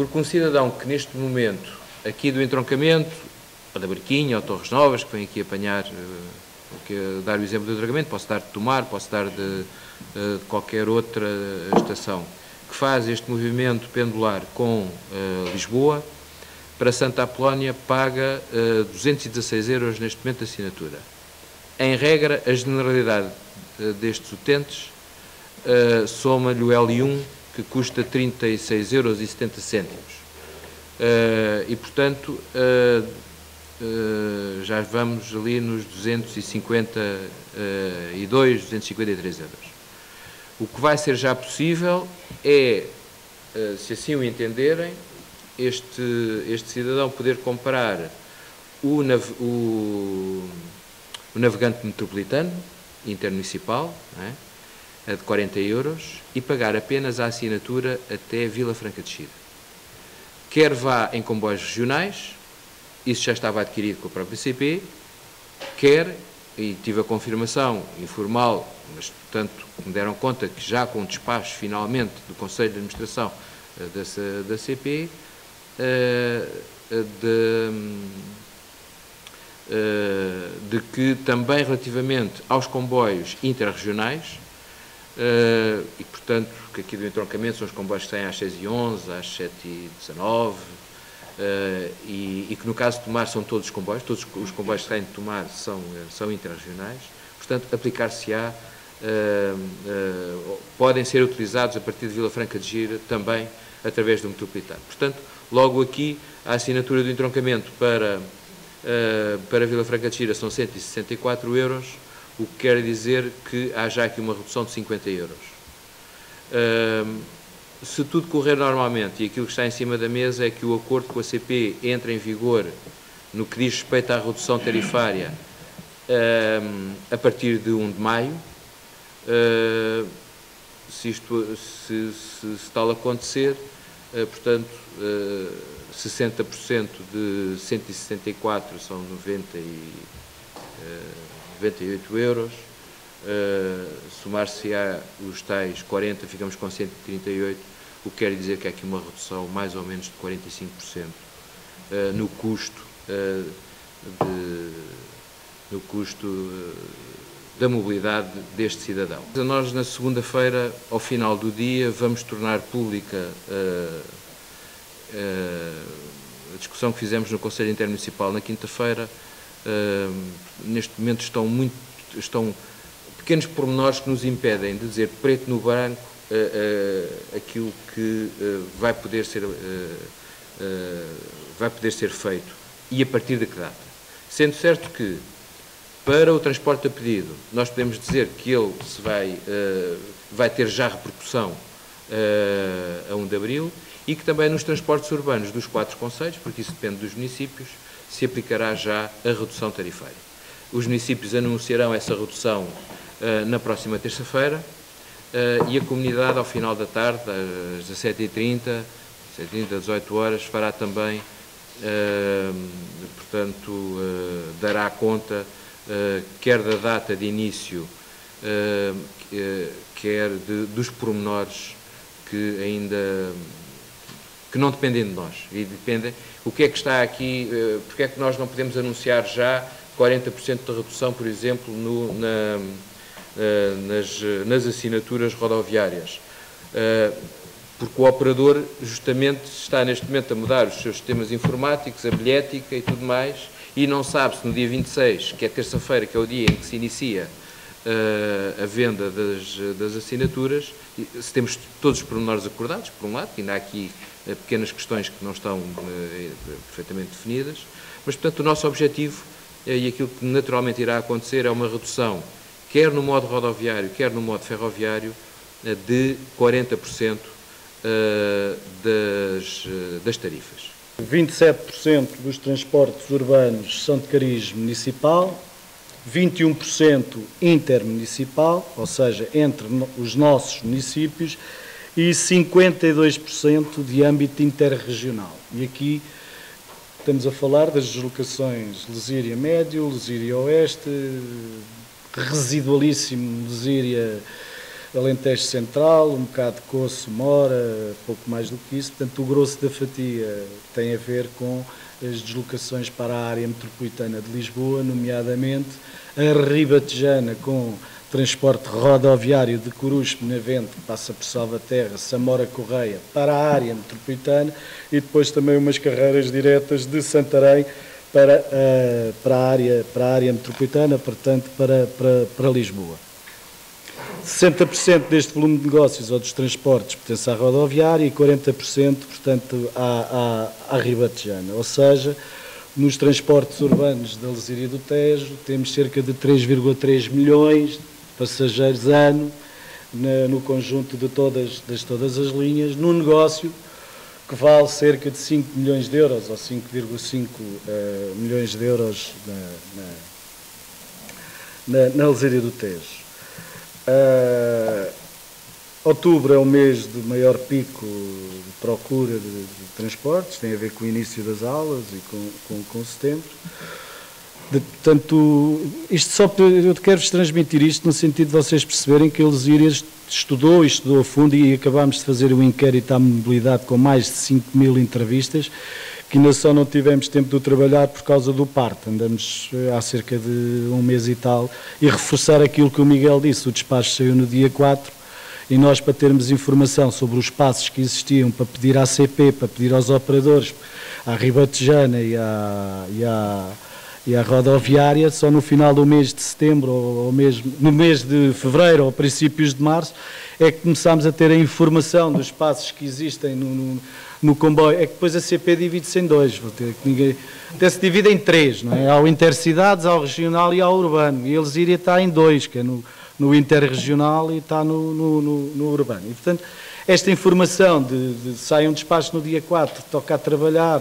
Porque um cidadão que neste momento, aqui do entroncamento, ou da Barquinha, ou Torres Novas, que vem aqui apanhar, dar o exemplo do entroncamento, posso dar de Tomar, posso dar de qualquer outra estação, que faz este movimento pendular com Lisboa, para Santa Apolónia paga 216 € neste momento de assinatura. Em regra, a generalidade destes utentes soma-lhe o L1, que custa 36,70 €. E, portanto, já vamos ali nos 252, 253 €. O que vai ser já possível é, se assim o entenderem, este cidadão poder comprar o navegante metropolitano, intermunicipal, não é? A de 40 € e pagar apenas a assinatura até Vila Franca de Xira. Quer vá em comboios regionais, isso já estava adquirido com a própria CP, quer, e tive a confirmação informal, mas, portanto, me deram conta que já com o despacho, finalmente, do Conselho de Administração da CP, de que também relativamente aos comboios interregionais, e portanto que aqui do entroncamento são os comboios que saem às 6h11, às 7h19, e que no caso de Tomar são todos os comboios que saem de Tomar são interregionais, portanto aplicar-se-á, podem ser utilizados a partir de Vila Franca de Xira também através do metropolitano. Portanto, logo aqui a assinatura do entroncamento para Vila Franca de Xira são 164 €, o que quer dizer que há já aqui uma redução de 50 €. Se tudo correr normalmente, e aquilo que está em cima da mesa é que o acordo com a CP entre em vigor no que diz respeito à redução tarifária a partir de 1 de maio, se tal acontecer, portanto, 60% de 164 são 98 €, somar-se-á os tais 40, ficamos com 138, o que quer dizer que há aqui uma redução mais ou menos de 45% no custo da mobilidade deste cidadão. Nós, na segunda-feira, ao final do dia, vamos tornar pública a discussão que fizemos no Conselho Intermunicipal na quinta-feira. Neste momento estão pequenos pormenores que nos impedem de dizer preto no branco aquilo que vai poder ser feito e a partir de que data. Sendo certo que, para o transporte a pedido, nós podemos dizer que ele vai ter já repercussão a 1 de abril e que também nos transportes urbanos dos 4 concelhos, porque isso depende dos municípios, se aplicará já a redução tarifária. Os municípios anunciarão essa redução na próxima terça-feira e a comunidade, ao final da tarde, às 17h30, 18 horas, fará também, portanto, dará conta quer da data de início, quer dos pormenores que não dependem de nós. E dependem, o que é que está aqui, porque é que nós não podemos anunciar já 40% de redução, por exemplo, nas assinaturas rodoviárias? Porque o operador justamente está neste momento a mudar os seus sistemas informáticos, a bilhética e tudo mais, e não sabe se no dia 26, que é terça-feira, que é o dia em que se inicia a venda das assinaturas, se temos todos os pormenores acordados, por um lado, que ainda há aqui pequenas questões que não estão perfeitamente definidas, mas, portanto, o nosso objetivo, e aquilo que naturalmente irá acontecer, é uma redução, quer no modo rodoviário, quer no modo ferroviário, de 40% das tarifas. 27% dos transportes urbanos são de cariz municipal, 21% intermunicipal, ou seja, entre os nossos municípios, e 52% de âmbito interregional. E aqui estamos a falar das deslocações Lesíria Médio, Lesíria Oeste, residualíssimo Lesíria Alentejo Central, um bocado de Coço, Mora, pouco mais do que isso. Portanto, o grosso da fatia tem a ver com as deslocações para a área metropolitana de Lisboa, nomeadamente a Ribatejana, com transporte rodoviário de Coruche, Benavente, que passa por Salvaterra, Samora Correia, para a área metropolitana, e depois também umas carreiras diretas de Santarém para a área metropolitana, portanto, para Lisboa. 60% deste volume de negócios ou dos transportes pertence à rodoviária e 40%, portanto, à ribatejana. Ou seja, nos transportes urbanos da Alzira e do Tejo temos cerca de 3,3 milhões de passageiros ano no conjunto de todas as linhas, num negócio que vale cerca de 5 milhões de euros ou 5,5 milhões de euros na Alzira do Tejo. Outubro é o mês de maior pico de procura de transportes, tem a ver com o início das aulas e com setembro. Portanto, eu quero-vos transmitir isto no sentido de vocês perceberem que a Alzira estudou a fundo, e acabámos de fazer um inquérito à mobilidade com mais de 5.000 entrevistas, que ainda só não tivemos tempo de trabalhar por causa do parto. Andamos há cerca de um mês e tal, e reforçar aquilo que o Miguel disse, o despacho saiu no dia 4, e nós, para termos informação sobre os passos que existiam para pedir à CP, para pedir aos operadores, à Ribatejana e à rodoviária, só no final do mês de setembro, ou no mês de fevereiro ou princípios de março, é que começámos a ter a informação dos passos que existem no comboio. É que depois a CP divide-se em dois, até se divide em três, não é? Há o Intercidades, há o Regional e há o Urbano, e a Alzira está em dois, que é no Interregional e está no Urbano. E, portanto, esta informação sai um despacho no dia 4, toca a trabalhar,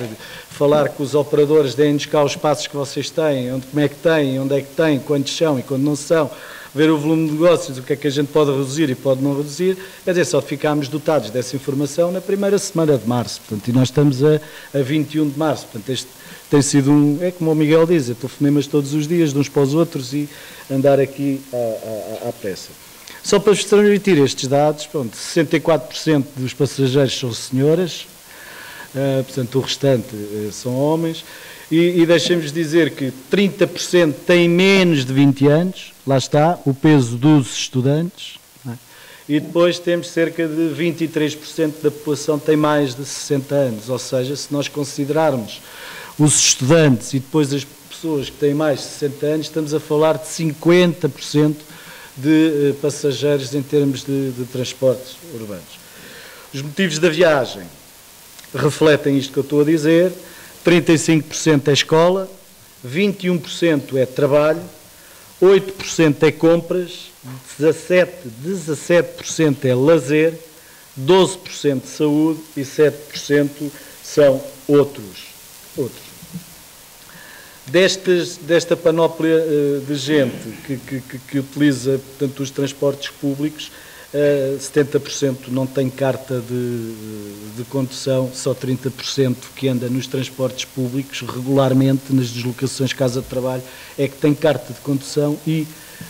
falar com os operadores, deem-nos cá os passos que vocês têm, como é que têm, onde é que têm, quantos são e quando não são, ver o volume de negócios, o que é que a gente pode reduzir e pode não reduzir. Quer dizer, só ficámos dotados dessa informação na primeira semana de março, portanto, e nós estamos a 21 de março, portanto, este tem sido é como o Miguel diz, é telefonemas todos os dias, de uns para os outros, e andar aqui à pressa. Só para vos transmitir estes dados, pronto, 64% dos passageiros são senhoras, portanto o restante são homens, e deixem-vos dizer que 30% têm menos de 20 anos, lá está, o peso dos estudantes, não é? E depois temos cerca de 23% da população tem mais de 60 anos, ou seja, se nós considerarmos os estudantes e depois as pessoas que têm mais de 60 anos, estamos a falar de 50% de passageiros em termos de transportes urbanos. Os motivos da viagem refletem isto que eu estou a dizer: 35% é escola, 21% é trabalho, 8% é compras, 17% é lazer, 12% saúde e 7% são outros. Desta panóplia de gente que utiliza, portanto, os transportes públicos, 70% não tem carta de condução, só 30% que anda nos transportes públicos regularmente, nas deslocações casa-trabalho, é que tem carta de condução, e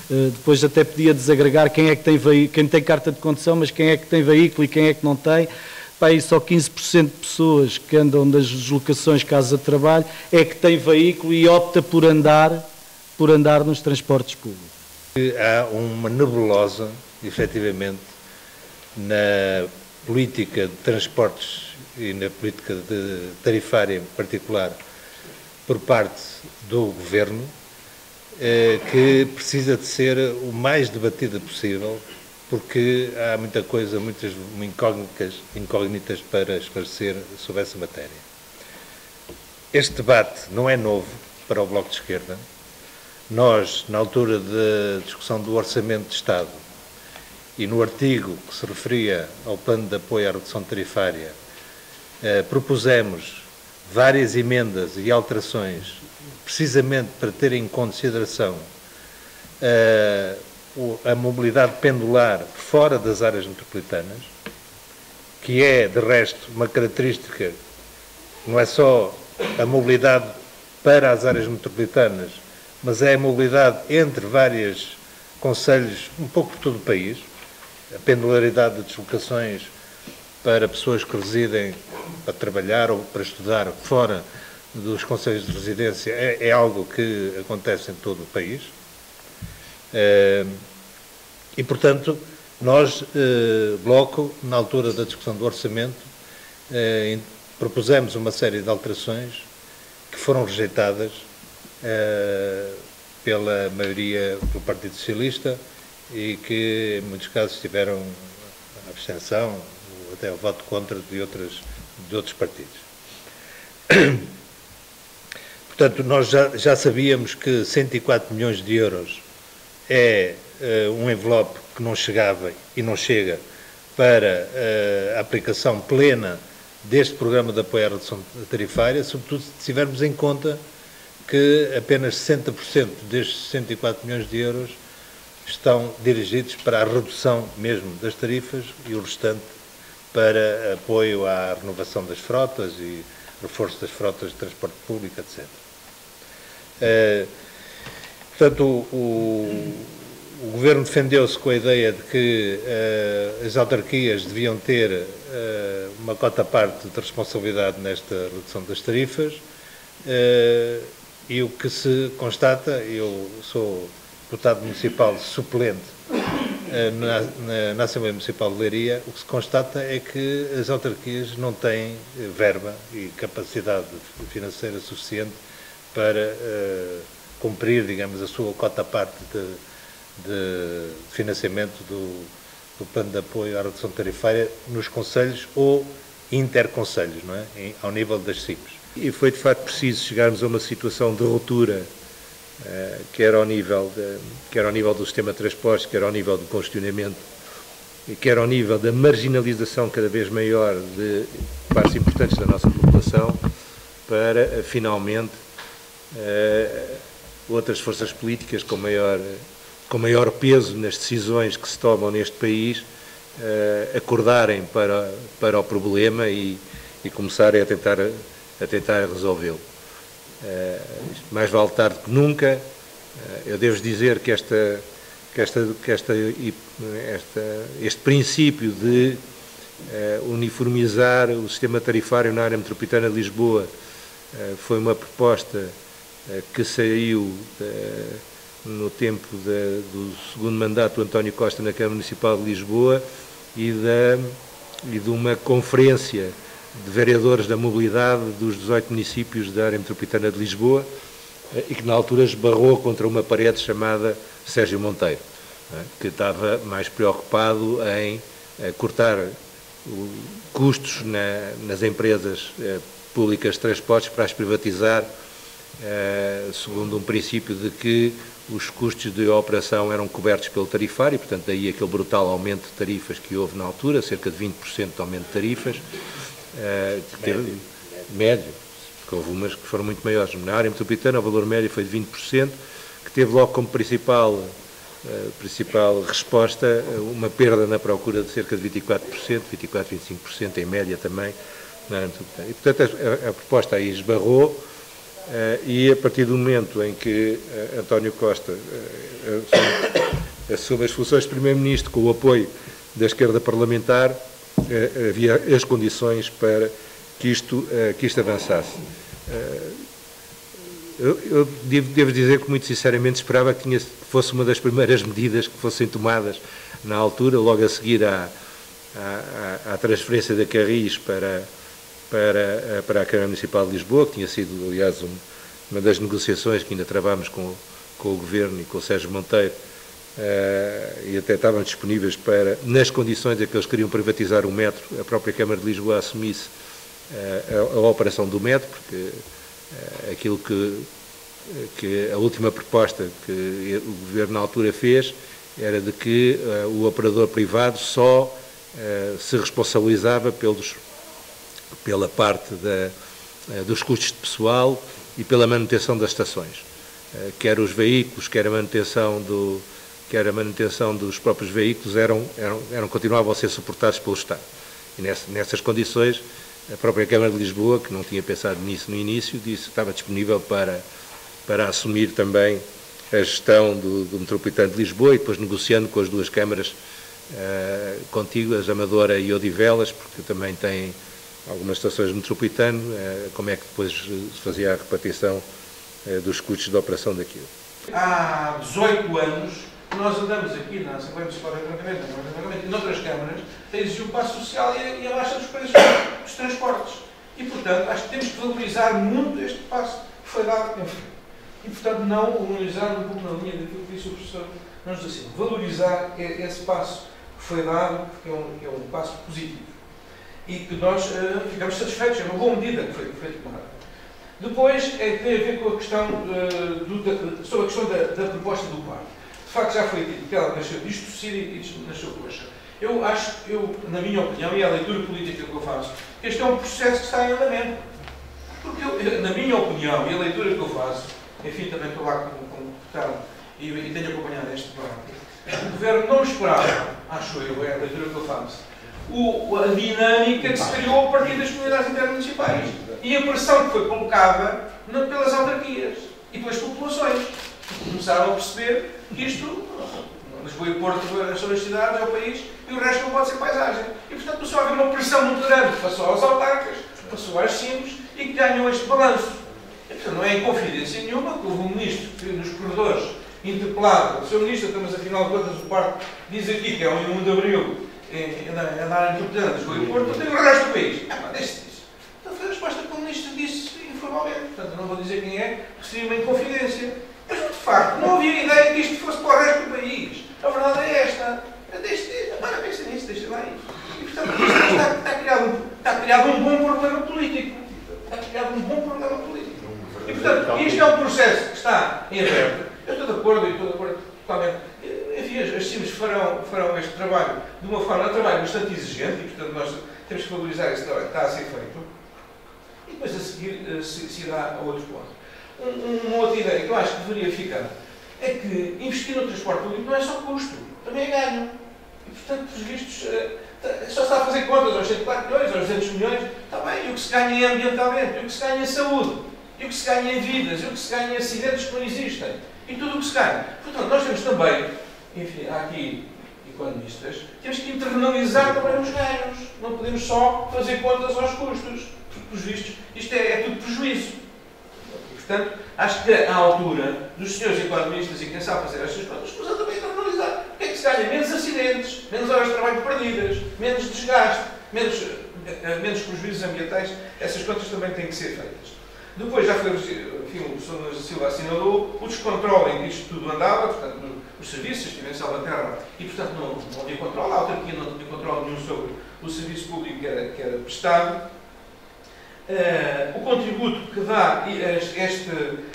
depois até podia desagregar quem é que quem tem carta de condução, mas quem é que tem veículo e quem é que não tem. Aí só 15% de pessoas que andam das deslocações casa-trabalho é que tem veículo e opta por andar nos transportes públicos. Há uma nebulosa, efetivamente, na política de transportes e na política tarifária em particular, por parte do Governo, que precisa de ser o mais debatida possível, porque há muita coisa, muitas incógnitas para esclarecer sobre essa matéria. Este debate não é novo para o Bloco de Esquerda. Nós, na altura da discussão do Orçamento de Estado e no artigo que se referia ao plano de apoio à redução tarifária, propusemos várias emendas e alterações, precisamente para ter em consideração a mobilidade pendular fora das áreas metropolitanas, que é, de resto, uma característica, não é só a mobilidade para as áreas metropolitanas, mas é a mobilidade entre vários concelhos, um pouco por todo o país. a pendularidade de deslocações para pessoas que residem para trabalhar ou para estudar fora dos concelhos de residência é algo que acontece em todo o país. E, portanto, nós, Bloco, na altura da discussão do orçamento, propusemos uma série de alterações que foram rejeitadas pela maioria do Partido Socialista e que, em muitos casos, tiveram a abstenção ou até o voto contra de outros partidos. Portanto, nós já sabíamos que 104 milhões de euros é um envelope que não chegava e não chega para a aplicação plena deste programa de apoio à redução tarifária, sobretudo se tivermos em conta que apenas 60% destes 104 milhões de euros estão dirigidos para a redução mesmo das tarifas e o restante para apoio à renovação das frotas e reforço das frotas de transporte público, etc. Portanto, o Governo defendeu-se com a ideia de que as autarquias deviam ter uma cota-parte de responsabilidade nesta redução das tarifas e o que se constata, eu sou deputado municipal suplente na Assembleia Municipal de Leiria, o que se constata é que as autarquias não têm verba e capacidade financeira suficiente para cumprir, digamos, a sua cota-parte de financiamento do plano de apoio à redução tarifária nos concelhos ou interconcelhos, não é? Ao nível das CIPs. E foi de facto preciso chegarmos a uma situação de ruptura, quer ao nível do sistema de transportes, quer ao nível do congestionamento, e quer ao nível da marginalização cada vez maior de partes importantes da nossa população, para finalmente outras forças políticas com maior peso nas decisões que se tomam neste país acordarem para o problema e começarem a tentar resolvê-lo. Mais vale tarde que nunca. Eu devo dizer que este princípio de uniformizar o sistema tarifário na área metropolitana de Lisboa foi uma proposta que saiu no tempo do segundo mandato do António Costa na Câmara Municipal de Lisboa e de uma conferência de vereadores da mobilidade dos 18 municípios da área metropolitana de Lisboa e que na altura esbarrou contra uma parede chamada Sérgio Monteiro, que estava mais preocupado em cortar custos nas empresas públicas de transportes para as privatizar, segundo um princípio de que os custos de operação eram cobertos pelo tarifário, portanto daí aquele brutal aumento de tarifas que houve na altura, cerca de 20% de aumento de tarifas, médio, porque houve umas que foram muito maiores. Na área metropolitana o valor médio foi de 20%, que teve logo como principal resposta uma perda na procura de cerca de 24%, 25% em média também na área metropolitana. E portanto a proposta aí esbarrou e a partir do momento em que António Costa assume as funções de Primeiro-Ministro com o apoio da esquerda parlamentar, havia as condições para que isto avançasse. Eu devo dizer que muito sinceramente esperava que fosse uma das primeiras medidas que fossem tomadas na altura, logo a seguir à transferência da Carris para a Câmara Municipal de Lisboa, que tinha sido, aliás, uma das negociações que ainda travámos com o Governo e com o Sérgio Monteiro, e até estavam disponíveis para, nas condições em que eles queriam privatizar o metro, a própria Câmara de Lisboa assumisse a operação do metro, porque aquilo que a última proposta que o Governo na altura fez era de que o operador privado só se responsabilizava pela parte dos custos de pessoal e pela manutenção das estações, quer os veículos, quer a manutenção dos próprios veículos continuavam a ser suportados pelo Estado. E nessas condições, a própria Câmara de Lisboa, que não tinha pensado nisso no início, disse que estava disponível para assumir também a gestão do Metropolitano de Lisboa e depois negociando com as duas câmaras contigo, as Amadora e Odivelas, porque também tem algumas estações metropolitanas, como é que depois se fazia a repartição dos custos de operação daquilo? Há 18 anos nós andamos aqui na Assembleia Municipal de Tratamento e noutras câmaras a exigir o passo social e a baixa dos preços dos transportes. E, portanto, acho que temos que valorizar muito este passo que foi dado. E, portanto, não valorizar um pouco na linha daquilo que disse o professor Nuno José Silva. Valorizar esse passo que foi dado, porque é um passo positivo. E que nós ficamos satisfeitos, é uma boa medida que foi tomada. Depois, tem a ver com a questão, sobre a questão da proposta do parque. De facto, já foi dito que ela nasceu disto e nasceu coxa. Eu acho, na minha opinião, e é a leitura política que eu faço, que este é um processo que está em andamento. Porque, na minha opinião, e a leitura que eu faço, enfim, também estou lá como deputado e tenho acompanhado este debate, o Governo não esperava, acho eu, é a leitura que eu faço, a dinâmica que se criou a partir das comunidades intermunicipais e a pressão que foi colocada pelas autarquias e pelas populações. Começaram a perceber que isto, Lisboa e Porto são as cidades, é o país, e o resto não pode ser paisagem. E, portanto, começou a haver uma pressão muito grande, passou aos autarcas, passou às CIMs e que ganhou este balanço. E, portanto, não é inconfidência nenhuma que houve um ministro que, nos corredores, interpelado, o Sr. Ministro, mas afinal de contas o parque diz aqui que é um 1 de Abril, na área metropolitana de Lisboa e Porto, tem o resto do país. Deixe-se disso. Então foi a resposta que o Ministro disse informalmente. Portanto, eu não vou dizer quem é, porque seria uma inconfidência. Mas, de facto, não havia ideia que isto fosse para o resto do país. A verdade é esta. Agora pensa nisso, deixa lá isso. E, portanto, isto está criado um bom problema político. Está criado um bom problema político. E, portanto, isto é um processo que está em aberto. Eu estou de acordo totalmente. Enfim, as CIMs farão este trabalho de uma forma, um trabalho bastante exigente e, portanto, nós temos que valorizar esse trabalho que está a ser feito. E depois, a seguir, se dá a outros pontos. Uma outra ideia que eu acho que deveria ficar é que investir no transporte público não é só custo, também é ganho. E, portanto, pelos vistos, só se está a fazer contas aos 104 milhões, aos 200 milhões, está bem, e o que se ganha ambientalmente, e o que se ganha em saúde, e o que se ganha em vidas, e o que se ganha em acidentes que não existem, e tudo o que se ganha. Portanto, nós temos também, enfim, há aqui economistas, temos que internalizar também os ganhos. Não podemos só fazer contas aos custos, porque, pelos vistos, isto é tudo prejuízo. Portanto, acho que à altura dos senhores economistas e quem sabe fazer estas contas, escusa também internalizar. O que é que se ganha? Menos acidentes, menos horas de trabalho perdidas, menos desgaste, menos prejuízos ambientais. Essas contas também têm que ser feitas. Depois, já foi, enfim, o professor Nuno Silva assinalou o descontrole em que isto tudo andava, portanto, os serviços, estive em Salvaterra, e, portanto, não havia controle, a autarquia não tinha controle nenhum sobre o serviço público que era prestado. O contributo que dá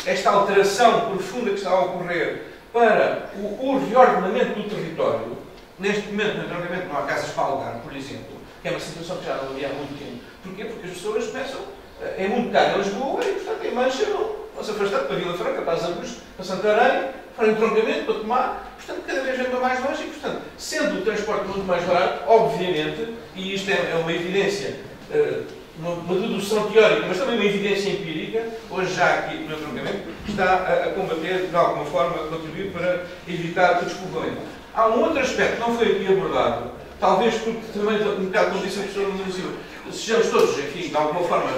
esta alteração profunda que está a ocorrer para o reordenamento do território. Neste momento, no tratamento, não há casas para alugar, por exemplo, que é uma situação que já não havia há muito tempo. Porquê? Porque as pessoas começam, é muito caro em Lisboa e, portanto, em Mancha vão-se afastando para Vila Franca, para as Augusto, para Santarém, para o entroncamento, para Tomar, portanto, cada vez vem para mais longe e, portanto, sendo o transporte muito mais barato, obviamente, e isto é uma evidência, uma dedução teórica, mas também uma evidência empírica, hoje já aqui no entroncamento, está a combater, de alguma forma, a contribuir para evitar o despovoamento. Há um outro aspecto que não foi aqui abordado, talvez porque também, um bocado como disse a professora Nuno Silva, sejamos todos, enfim, de alguma forma,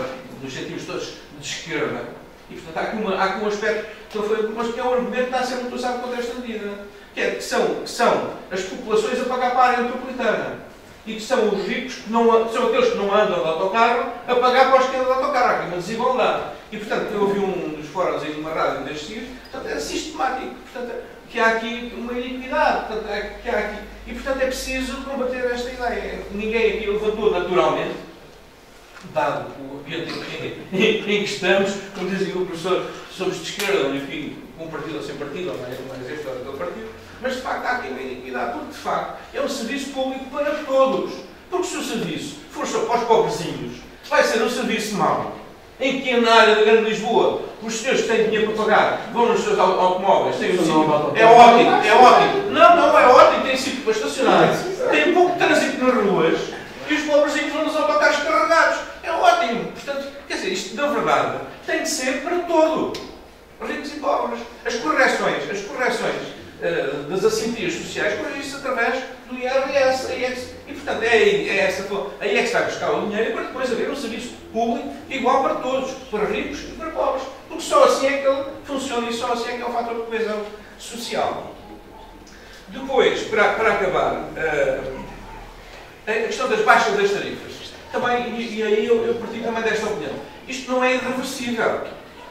nos sentimos todos de esquerda, e portanto há aqui um aspecto que não foi, mas que é um argumento que está a ser muito usado contra esta medida, que são as populações a pagar para a área metropolitana. E que são os ricos, são aqueles que não andam de autocarro, a pagar para os que andam de autocarro. Há aqui uma desigualdade. E, portanto, eu ouvi um dos fóruns aí numa rádio destes dias, portanto, é sistemático. Portanto, que há aqui uma iniquidade. Portanto, que há aqui, e, portanto, é preciso combater esta ideia. Ninguém aqui levantou naturalmente, dado o ambiente em que estamos, como dizia o professor, somos de esquerda, enfim, com um partido ou sem partido, ou mais este ou aquele partido. Mas, de facto, há aqui uma iniquidade, porque, de facto, é um serviço público para todos. Porque se o serviço for só para os pobrezinhos, vai ser um serviço mau, em que na área da Grande Lisboa, os senhores que têm dinheiro para pagar, vão nos seus automóveis, têm um sítio. É ótimo. Não, é ótimo, tem sítio para estacionar, tem pouco trânsito nas ruas, e os pobrezinhos vão nos autocarros carregados. É ótimo. Portanto, quer dizer, isto, na verdade, tem de ser para todo. Ricos e pobres. As correções das assimetrias sociais, corrige isso através do IRS. E, portanto, aí é que está a buscar o dinheiro para depois haver um serviço público igual para todos, para ricos e para pobres. Porque só assim é que ele funciona e só assim é que é um fator de coesão social. Depois, para acabar, a questão das baixas das tarifas. Também, e aí eu partilho também desta opinião. Isto não é irreversível.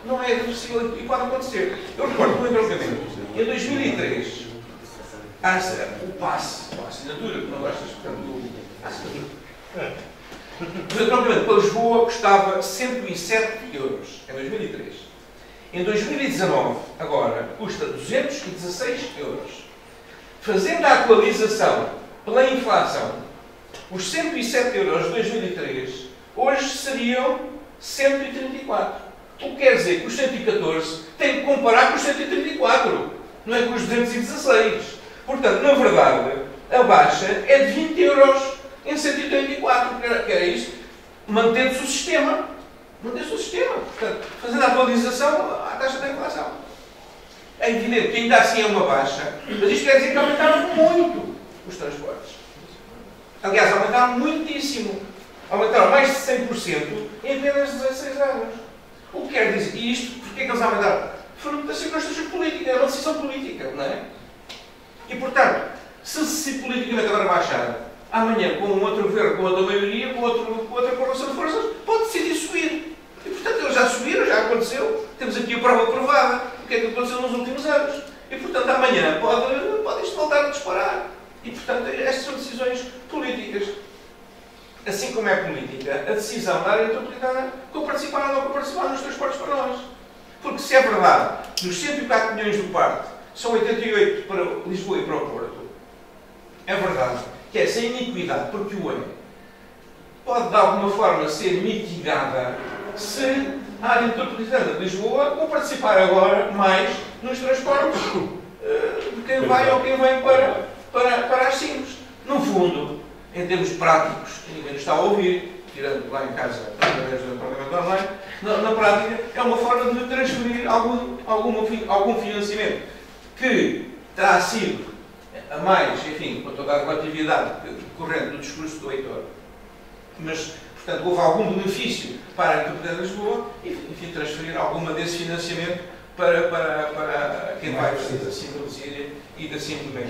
Não é irreversível e pode acontecer. Eu recordo um embarcamento. Em 2003, o passe, a assinatura, que não gostas, portanto, a assinatura. O embarcamento para Lisboa custava 107 euros em 2003. Em 2019, agora, custa 216 euros. Fazendo a atualização pela inflação, os 107 euros de 2003 hoje seriam 134. O que quer dizer que os 114 tem que comparar com os 134, não é com os 216. Portanto, na verdade, a baixa é de 20 euros em 134, que era isto, mantendo-se o sistema. Mantendo-se o sistema. Portanto, fazendo a atualização à taxa da inflação. É evidente que ainda assim é uma baixa, mas isto quer dizer que aumentaram muito os transportes. Aliás, aumentaram muitíssimo. Aumentaram mais de 100% em apenas 16 anos. O que quer dizer? E isto, porquê é que eles aumentaram? Foram das circunstâncias políticas, é uma decisão política, não é? E, portanto, se politicamente agora baixar, amanhã, com um outro governo, com outra maioria, com outra correlação de forças, pode decidir subir. E, portanto, eles já subiram, já aconteceu. Temos aqui a prova provada. O que é que aconteceu nos últimos anos? E, portanto, amanhã pode isto voltar a disparar. E, portanto, estas são decisões políticas. Assim como é política, a decisão da área metropolitana com participar ou não participar nos transportes para nós. Porque se é verdade, nos 104 milhões do parque, são 88 para Lisboa e para o Porto, é verdade que essa iniquidade, porque o é, pode de alguma forma ser mitigada se a área metropolitana de Lisboa não participar agora mais nos transportes de quem vai ou quem vem para as CIMs. No fundo, em termos práticos, que ninguém nos está a ouvir, tirando lá em casa através do Parlamento Online, na prática é uma forma de transferir algum financiamento que terá sido a mais, enfim, com toda a relatividade corrente do discurso do Heitor, mas, portanto, houve algum benefício para a Metropolitana de Lisboa e, enfim, transferir alguma desse financiamento para quem vai precisar da Cima do Síria e da Cima do Bem.